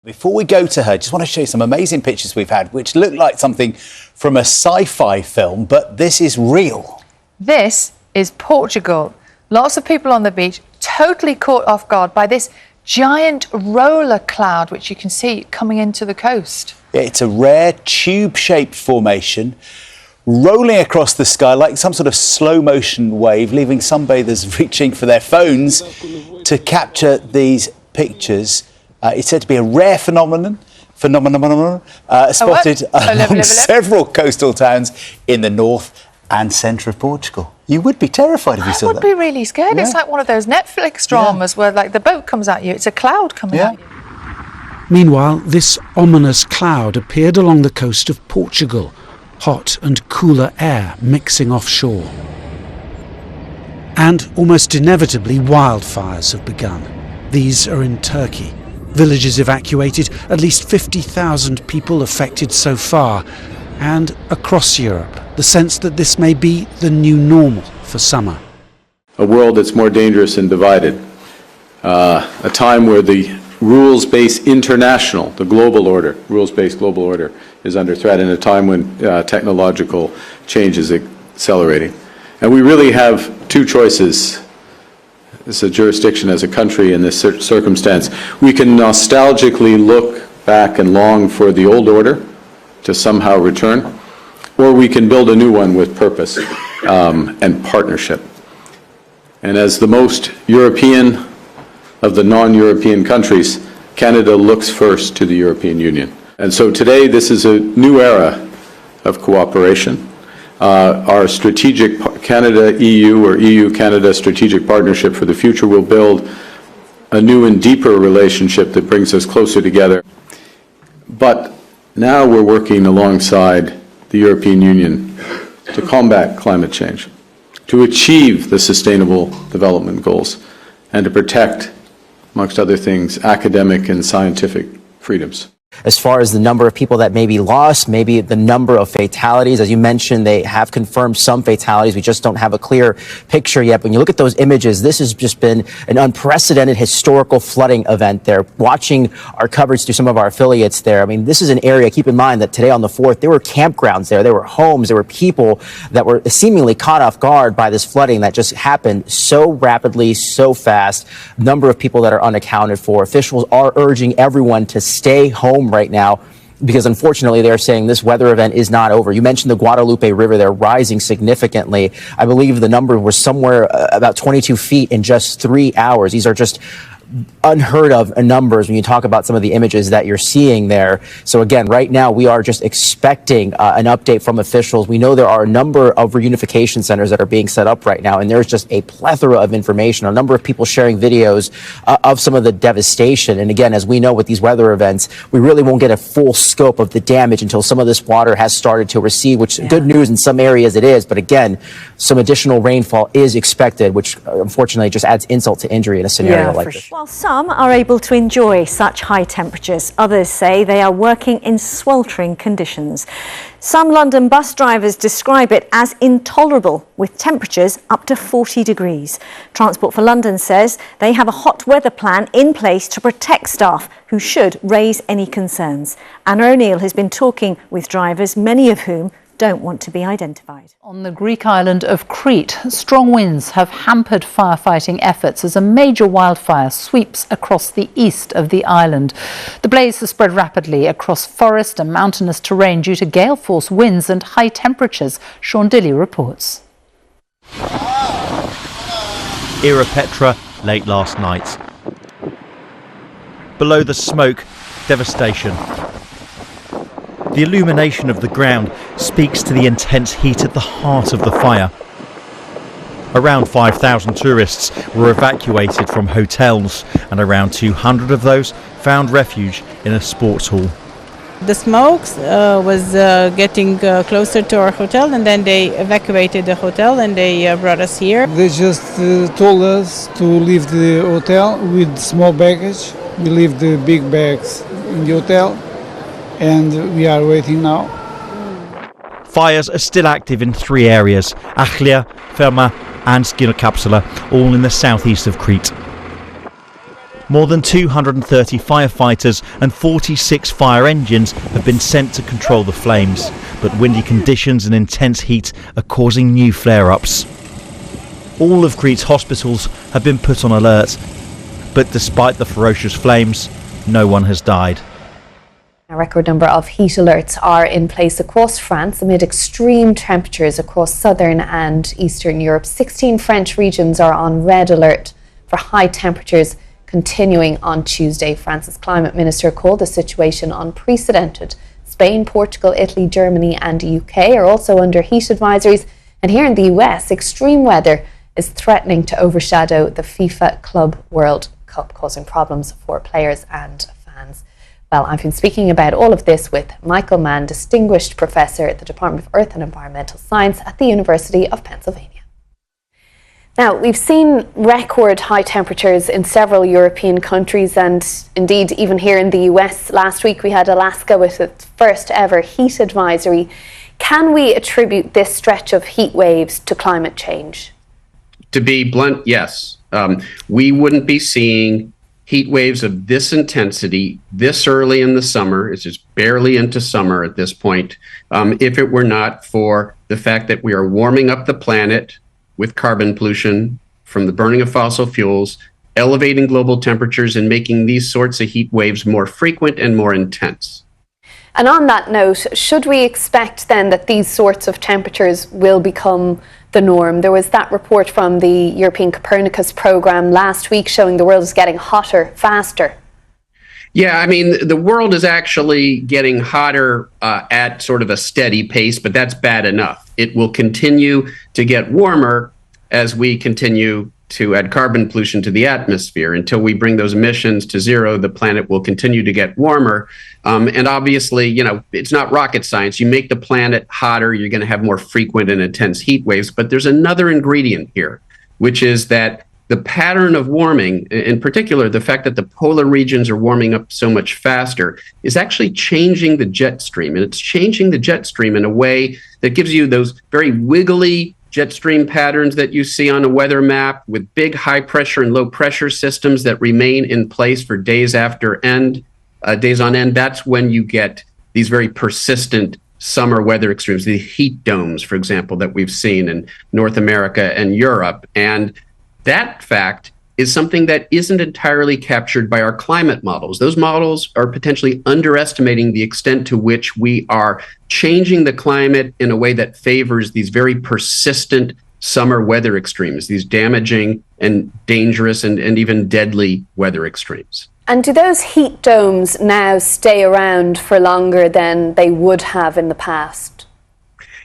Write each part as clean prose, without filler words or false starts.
Before we go to her, just want to show you some amazing pictures we've had, which look like something from a sci-fi film, but this is real. This is Portugal. Lots of people on the beach, totally caught off guard by this giant roller cloud, which you can see coming into the coast. It's a rare tube-shaped formation rolling across the sky like some sort of slow-motion wave, leaving sunbathers reaching for their phones to capture these pictures. It's said to be a rare phenomenon spotted along several coastal towns in the north and centre of Portugal. You would be terrified if you saw that. I would be really scared. Yeah. It's like one of those Netflix dramas where like the boat comes at you. It's a cloud coming at you. Meanwhile, this ominous cloud appeared along the coast of Portugal, hot and cooler air mixing offshore. And almost inevitably, wildfires have begun. These are in Turkey. Villages evacuated, at least 50,000 people affected so far. And across Europe, the sense that this may be the new normal for summer. A world that's more dangerous and divided. A time where the rules-based international, the global order, rules-based global order is under threat, in a time when technological change is accelerating. And we really have two choices as a jurisdiction, as a country in this circumstance. We can nostalgically look back and long for the old order to somehow return, or we can build a new one with purpose and partnership. And as the most European of the non-European countries, Canada looks first to the European Union. And so today, this is a new era of cooperation. Our strategic Canada-EU or EU-Canada strategic partnership for the future will build a new and deeper relationship that brings us closer together. But now we're working alongside the European Union to combat climate change, to achieve the Sustainable Development Goals, and to protect, amongst other things, academic and scientific freedoms. As far as the number of people that may be lost, maybe the number of fatalities, as you mentioned, they have confirmed some fatalities. We just don't have a clear picture yet. When you look at those images, this has just been an unprecedented historical flooding event there. Watching our coverage through some of our affiliates there, I mean, this is an area, keep in mind that today on the 4th, there were campgrounds there were homes, there were people that were seemingly caught off guard by this flooding that just happened so rapidly, so fast. Number of people that are unaccounted for. Officials are urging everyone to stay home right now, because unfortunately they're saying this weather event is not over. You mentioned the Guadalupe River there rising significantly. I believe the number was somewhere about 22 feet in just 3 hours. These are just unheard of numbers when you talk about some of the images that you're seeing there. So again, right now we are just expecting an update from officials. We know there are a number of reunification centers that are being set up right now, and there's just a plethora of information, a number of people sharing videos of some of the devastation. And again, as we know with these weather events, we really won't get a full scope of the damage until some of this water has started to recede, which good news in some areas it is. But again, some additional rainfall is expected, which unfortunately just adds insult to injury in a scenario like this. While some are able to enjoy such high temperatures, others say they are working in sweltering conditions. Some London bus drivers describe it as intolerable, with temperatures up to 40 degrees. Transport for London says they have a hot weather plan in place to protect staff who should raise any concerns. Anna O'Neill has been talking with drivers, many of whom don't want to be identified. On the Greek island of Crete, strong winds have hampered firefighting efforts as a major wildfire sweeps across the east of the island. The blaze has spread rapidly across forest and mountainous terrain due to gale force winds and high temperatures. Sean Dilley reports. Ierapetra late last night. Below the smoke, devastation. The illumination of the ground speaks to the intense heat at the heart of the fire. Around 5,000 tourists were evacuated from hotels, and around 200 of those found refuge in a sports hall. The smoke was getting closer to our hotel, and then they evacuated the hotel and they brought us here. They just told us to leave the hotel with small baggage. We leave the big bags in the hotel, and we are waiting now. Fires are still active in 3 areas: Achlia, Ferma and Skina Capsula, all in the southeast of Crete. More than 230 firefighters and 46 fire engines have been sent to control the flames, but windy conditions and intense heat are causing new flare-ups. All of Crete's hospitals have been put on alert, but despite the ferocious flames, no one has died. A record number of heat alerts are in place across France amid extreme temperatures across southern and eastern Europe. 16 French regions are on red alert for high temperatures continuing on Tuesday. France's climate minister called the situation unprecedented. Spain, Portugal, Italy, Germany and UK are also under heat advisories. And here in the US, extreme weather is threatening to overshadow the FIFA Club World Cup, causing problems for players and fans. Well, I've been speaking about all of this with Michael Mann, Distinguished Professor at the Department of Earth and Environmental Science at the University of Pennsylvania. Now, we've seen record high temperatures in several European countries and indeed even here in the US. Last week we had Alaska with its first ever heat advisory. Can we attribute this stretch of heat waves to climate change? To be blunt, yes. We wouldn't be seeing heat waves of this intensity this early in the summer. It's just barely into summer at this point, if it were not for the fact that we are warming up the planet with carbon pollution from the burning of fossil fuels, elevating global temperatures and making these sorts of heat waves more frequent and more intense. And on that note, should we expect then that these sorts of temperatures will become the norm? There was that report from the European Copernicus program last week showing the world is getting hotter faster. Yeah, I mean, the world is actually getting hotter at sort of a steady pace, but that's bad enough. It will continue to get warmer as we continue to add carbon pollution to the atmosphere. Until we bring those emissions to zero, the planet will continue to get warmer. And obviously, you know, it's not rocket science. You make the planet hotter, you're going to have more frequent and intense heat waves. But there's another ingredient here, which is that the pattern of warming, in particular, the fact that the polar regions are warming up so much faster, is actually changing the jet stream. And it's changing the jet stream in a way that gives you those very wiggly jet stream patterns that you see on a weather map with big high pressure and low pressure systems that remain in place for days on end. That's when you get these very persistent summer weather extremes, the heat domes, for example, that we've seen in North America and Europe. And that fact is something that isn't entirely captured by our climate models. Those models are potentially underestimating the extent to which we are changing the climate in a way that favors these very persistent summer weather extremes, these damaging and dangerous and even deadly weather extremes. And do those heat domes now stay around for longer than they would have in the past?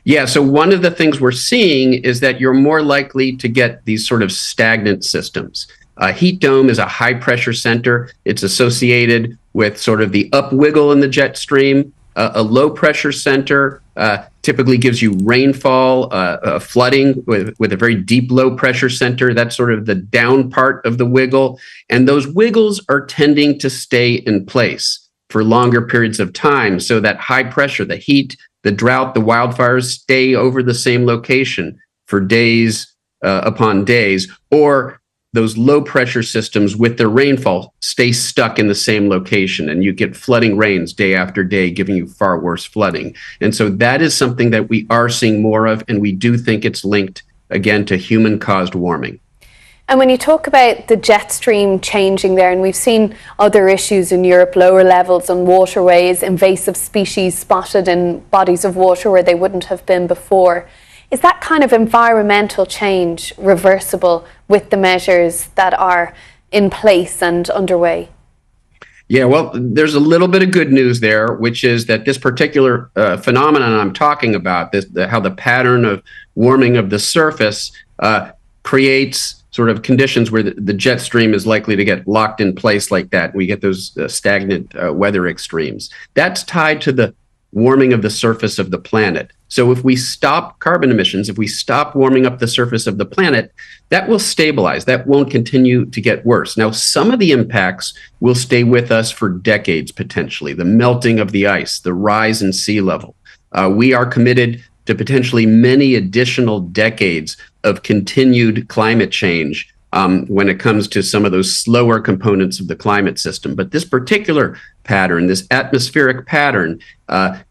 Yeah, so one of the things we're seeing is that you're more likely to get these sort of stagnant systems. A heat dome is a high pressure center. It's associated with sort of the up wiggle in the jet stream. A low pressure center typically gives you rainfall, flooding with a very deep low pressure center. That's sort of the down part of the wiggle. And those wiggles are tending to stay in place for longer periods of time. So that high pressure, the heat, the drought, the wildfires stay over the same location for days upon days, or those low pressure systems with their rainfall stay stuck in the same location and you get flooding rains day after day, giving you far worse flooding. And so that is something that we are seeing more of, and we do think it's linked again to human caused warming. And when you talk about the jet stream changing there, and we've seen other issues in Europe, lower levels on waterways, invasive species spotted in bodies of water where they wouldn't have been before. Is that kind of environmental change reversible with the measures that are in place and underway? Yeah, well, there's a little bit of good news there, which is that this particular phenomenon I'm talking about, how the pattern of warming of the surface creates sort of conditions where the jet stream is likely to get locked in place like that. We get those stagnant weather extremes. That's tied to the warming of the surface of the planet. So if we stop carbon emissions, if we stop warming up the surface of the planet, that will stabilize. That won't continue to get worse. Now, some of the impacts will stay with us for decades, potentially. The melting of the ice, the rise in sea level. We are committed to potentially many additional decades of continued climate change when it comes to some of those slower components of the climate system. But this particular pattern, this atmospheric pattern,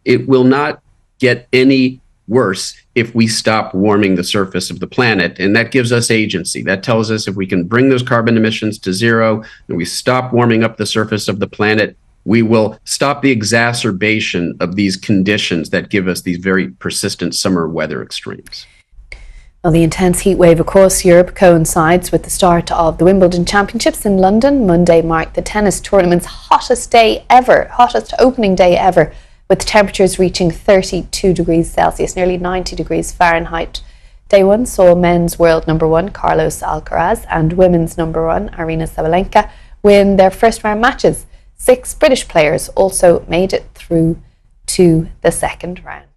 it will not get any worse if we stop warming the surface of the planet. And that gives us agency. That tells us if we can bring those carbon emissions to zero and we stop warming up the surface of the planet, we will stop the exacerbation of these conditions that give us these very persistent summer weather extremes. Well, the intense heat wave across Europe coincides with the start of the Wimbledon Championships in London. Monday marked the tennis tournament's hottest opening day ever, with temperatures reaching 32 degrees Celsius, nearly 90 degrees Fahrenheit. Day one saw men's world number one Carlos Alcaraz and women's number one Aryna Sabalenka win their first round matches. 6 British players also made it through to the second round.